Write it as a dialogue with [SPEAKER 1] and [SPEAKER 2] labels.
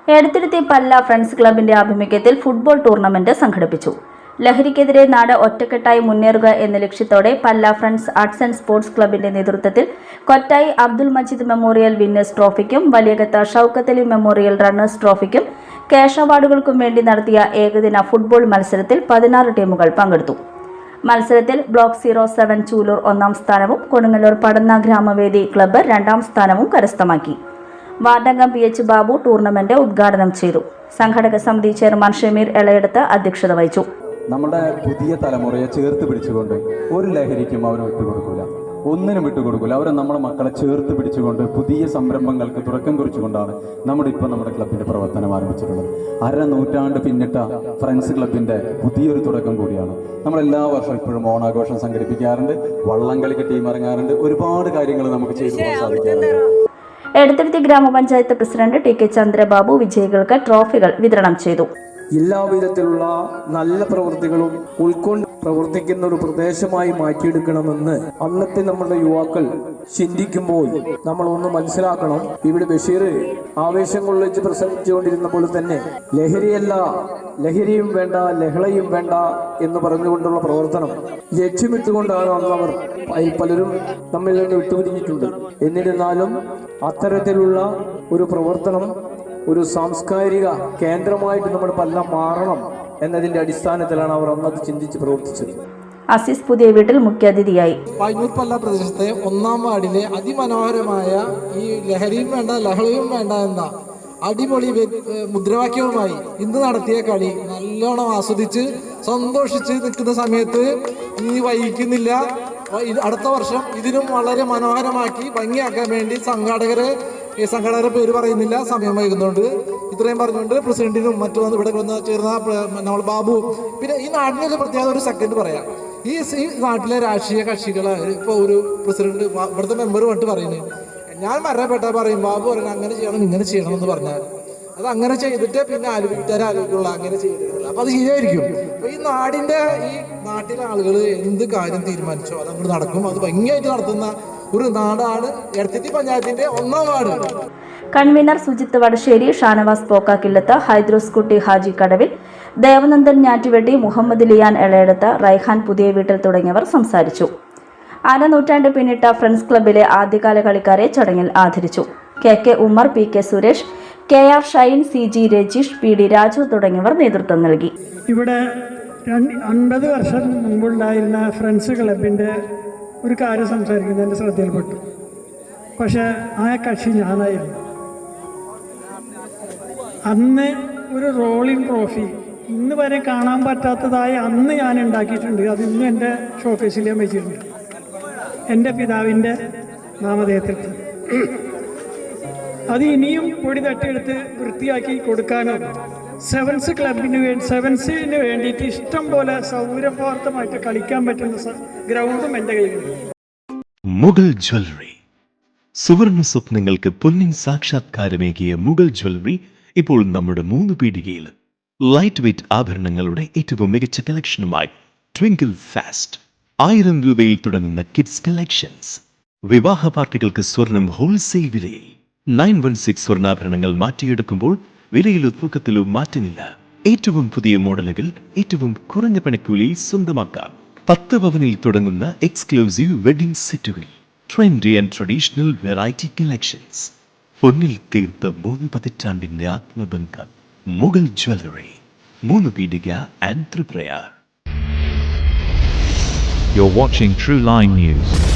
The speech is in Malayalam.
[SPEAKER 1] എടത്തിരുത്തി പല്ല ഫ്രണ്ട്സ് ക്ലബിന്റെ ആഭിമുഖ്യത്തിൽ ഫുട്ബോൾ ടൂർണമെന്റ് സംഘടിപ്പിച്ചു. ലഹരിക്കെതിരെ നാട് ഒറ്റക്കെട്ടായി മുന്നേറുക എന്ന ലക്ഷ്യത്തോടെ Palla friends arts and sports ക്ലബിന്റെ നേതൃത്വത്തിൽ കൊറ്റായി അബ്ദുൽ മജീദ് മെമ്മോറിയൽ വിന്നേഴ്സ് ട്രോഫിക്കും വലിയകത്ത ഷൌക്കത്ത് അലി മെമ്മോറിയൽ റണ്ണേഴ്സ് ട്രോഫിക്കും ക്യാഷ് അവാർഡുകൾക്കും വേണ്ടി നടത്തിയ ഏകദിന ഫുട്ബോൾ മത്സരത്തിൽ 16 ടീമുകൾ പങ്കെടുത്തു. മത്സരത്തിൽ ബ്ലോക്ക് 07 ചൂലൂർ 1ാം സ്ഥാനവും കൊടുങ്ങല്ലൂർ പടന്ന ഗ്രാമവേദി ക്ലബ്ബ് 2ാം സ്ഥാനവും കരസ്ഥമാക്കി. വാർഡംഗം PH ബാബു ടൂർണമെന്റ് ഉദ്ഘാടനം ചെയ്തു. സംഘാടക സമിതി ചെയർമാൻ ഷമീർ എളയെടുത്ത് അധ്യക്ഷത വഹിച്ചു.
[SPEAKER 2] നമ്മുടെ പുതിയ തലമുറയെ ചേർത്ത് പിടിച്ചുകൊണ്ട് ഒരു ലഹരിക്കും അവർ വിട്ടുകൊടുക്കില്ല, ഒന്നിനും വിട്ടുകൊടുക്കില്ല. അവരെ നമ്മുടെ മക്കളെ ചേർത്ത് പിടിച്ചുകൊണ്ട് പുതിയ സംരംഭങ്ങൾക്ക് തുടക്കം കുറിച്ചുകൊണ്ടാണ് നമ്മുടെ ക്ലബിന്റെ പ്രവർത്തനം ആരംഭിച്ചിട്ടുള്ളത്. 1/2 നൂറ്റാണ്ട് പിന്നിട്ട ഫ്രണ്ട്സ് ക്ലബിന്റെ പുതിയൊരു തുടക്കം കൂടിയാണ്. നമ്മളെല്ലാ വർഷവും ഇപ്പോഴും ഓണാഘോഷം സംഘടിപ്പിക്കാറുണ്ട്, വള്ളംകളിക്ക് ടീം ഇറങ്ങാറുണ്ട്, ഒരുപാട് കാര്യങ്ങൾ നമുക്ക് ചെയ്തു പോകാൻ സാധിക്കാറുണ്ട്.
[SPEAKER 1] എടത്തിരുത്തി ഗ്രാമപഞ്ചായത്ത് പ്രസിഡന്റ് TK ചന്ദ്രബാബു വിജയികൾക്ക് ട്രോഫികൾ വിതരണം ചെയ്തു.
[SPEAKER 3] എല്ലാവിധത്തിലുള്ള നല്ല പ്രവൃത്തികളും ഉൾക്കൊണ്ട് പ്രവർത്തിക്കുന്ന ഒരു പ്രദേശമായി മാറ്റിയെടുക്കണമെന്ന് അന്നത്തെ നമ്മുടെ യുവാക്കൾ ചിന്തിക്കുമ്പോൾ നമ്മൾ ഒന്ന് മനസ്സിലാക്കണം. ഇവിടെ ബഷീർ ആവേശം കൊള്ളിച്ച് പ്രസംഗിച്ചുകൊണ്ടിരുന്ന പോലെ തന്നെ ലഹരിയല്ല, ലഹരിയും വേണ്ട, ലഹളയും വേണ്ട എന്ന് പറഞ്ഞുകൊണ്ടുള്ള പ്രവർത്തനം ലക്ഷ്യമിട്ടുകൊണ്ടാണ് അന്നവർ പലരും നമ്മിൽ നിന്ന് വിട്ടുപിരിഞ്ഞിട്ടുണ്ട്. എന്നിരുന്നാലും അത്തരത്തിലുള്ള ഒരു പ്രവർത്തനം ഒരു സാംസ്കാരിക കേന്ദ്രമായിട്ട് നമ്മുടെ പല്ല മാറണം എന്നതിന്റെ അടിസ്ഥാനത്തിലാണ് അവർ അന്നത് ചിന്തിച്ച് പ്രവർത്തിച്ചത്.
[SPEAKER 1] അസീസ് പുതിയ വീട്ടിൽ മുഖ്യാതിഥിയായി.
[SPEAKER 4] പയ്യൂർ പല്ല പ്രദേശത്തെ 1ാം വാർഡിലെ അതിമനോഹരമായ ഈ ലഹരിയും വേണ്ട ലഹളയും വേണ്ട എന്ന അടിപൊളി മുദ്രാവാക്യവുമായി ഇന്ന് നടത്തിയ കളി നല്ലോണം ആസ്വദിച്ച് സന്തോഷിച്ച് നിൽക്കുന്ന സമയത്ത് ഇനി വൈകിക്കുന്നില്ല. അടുത്ത വർഷം ഇതിനും വളരെ മനോഹരമാക്കി ഭംഗിയാക്കാൻ വേണ്ടി സംഘാടകരുടെ പേര് പറയുന്നില്ല, സമയം വൈകുന്നുണ്ട്. ഇത്രയും പറഞ്ഞുകൊണ്ട് പ്രസിഡന്റിനും മറ്റും ഇവിടെ ചേർന്ന നമ്മൾ ബാബു, പിന്നെ ഈ നാട്ടിലെ പ്രത്യേകത ഒരു സെക്കൻഡ് പറയാം. ഈ നാട്ടിലെ രാഷ്ട്രീയ കക്ഷികളെ ഇപ്പോൾ ഒരു പ്രസിഡന്റ് ഇവിടുത്തെ മെമ്പർ വന്നിട്ട് പറയുന്നത്, ഞാൻ മരണപ്പെട്ട പറയും ബാബു പറയുന്നത് അങ്ങനെ ചെയ്യണം ഇങ്ങനെ ചെയ്യണം എന്ന് പറഞ്ഞാൽ അത് അങ്ങനെ ചെയ്തിട്ട് പിന്നെ ആലോചിക്കുള്ള അങ്ങനെ ചെയ്തിട്ടില്ല. അപ്പൊ അത് ശരിയായിരിക്കും. അപ്പൊ ഈ നാട്ടിലെ ആളുകൾ എന്ത് കാര്യം തീരുമാനിച്ചോ അത് അങ്ങോട്ട് നടക്കും. അത് ഭംഗിയായിട്ട് നടത്തുന്ന ഒരു നാടാണ് എടത്തിരുത്തി പഞ്ചായത്തിന്റെ 1ാം വാർഡ്.
[SPEAKER 1] കൺവീനർ സുജിത്ത് വടശ്ശേരി, ഷാനവാസ് പോക്കാക്കില്ലത്ത്, ഹൈദ്രോസ് കുട്ടി ഹാജി കടവിൽ, ദേവനന്ദൻ ഞാറ്റുവെട്ടി, മുഹമ്മദ് ലിയാൻ എളയെടുത്ത്, റൈഹാൻ പുതിയ വീട്ടിൽ തുടങ്ങിയവർ സംസാരിച്ചു. 1/2 നൂറ്റാണ്ട് പിന്നിട്ട ഫ്രണ്ട്സ് ക്ലബിലെ ആദ്യകാല കളിക്കാരെ ചടങ്ങിൽ ആദരിച്ചു. KK Ummer, PK Suresh, KR Shine, CG Rajeesh, PD Raju തുടങ്ങിയവർ നേതൃത്വം നൽകി.
[SPEAKER 5] ഇവിടെ 50 വർഷം മുമ്പുണ്ടായിരുന്ന ഫ്രണ്ട്സ് ക്ലബിൻ്റെ ഒരു കാര്യം സംസാരിക്കുന്നത് എൻ്റെ ശ്രദ്ധയിൽപ്പെട്ടു. പക്ഷേ ആ കക്ഷി ഞാനായിരുന്നു. അന്ന് ഒരു റോളിംഗ് ട്രോഫി ഇന്ന് വരെ കാണാൻ പറ്റാത്തതായി അന്ന് ഞാൻ ഉണ്ടാക്കിയിട്ടുണ്ട്. അത് ഇന്നും എൻ്റെ ഷോക്കേസിൽ ഞാൻ വെച്ചിട്ടുണ്ട്, എൻ്റെ പിതാവിൻ്റെ നാമധേയത്തിൽ. അത് ഇനിയും പൊടി തട്ടിയെടുത്ത് വൃത്തിയാക്കി കൊടുക്കാനോ സെവൻസിന് വേണ്ടിയിട്ട് ഇഷ്ടം പോലെ സൗകര്യപ്രാപ്തമായിട്ട് കളിക്കാൻ പറ്റുന്ന ഗ്രൗണ്ടും എൻ്റെ കയ്യിലുണ്ട്.
[SPEAKER 6] മുഗൾ ജ്വല്ലറി, സുവർണ സ്വപ്നങ്ങൾക്ക് പൊന്നിൻ സാക്ഷാത്കാരമേകിയ മുഗൾ ജ്വല്ലറി ഇപ്പോൾ നമ്മുടെ 3 പീടികയിൽ. ലൈറ്റ് വെയ്റ്റ് ആഭരണങ്ങളുടെ ഏറ്റവും മികച്ച കളക്ഷനുമായി ട്വിങ്കിൾ ഫാസ്റ്റ്. 1000 രൂപയിൽ തുടങ്ങുന്ന കിഡ്സ് കളക്ഷൻസ്. വിവാഹ പാർട്ടികൾക്ക് സ്വർണം ഹോൾസെയിൽ വിലയിൽ. 916 സ്വർണ്ണാഭരണങ്ങൾ മാറ്റിയെടുക്കുമ്പോൾ വിലയിലോ തൂക്കത്തിലോ മാറ്റമില്ല. ഏറ്റവും പുതിയ മോഡലുകൾ ഏറ്റവും കുറഞ്ഞ പണിക്കൂലിയിൽ സ്വന്തമാക്കാം. 10 പവനിൽ തുടങ്ങുന്ന എക്സ്ക്ലൂസീവ് വെഡിംഗ് സെറ്റുകൾ. Trendy and traditional variety collections. പൊന്നിൽ തീർത്ത 3 പതിറ്റാണ്ടിന്റെ ആത്മബന്ധം. Mughal jewellery, 3 Peedika and Tripura.
[SPEAKER 7] You're watching True Line News.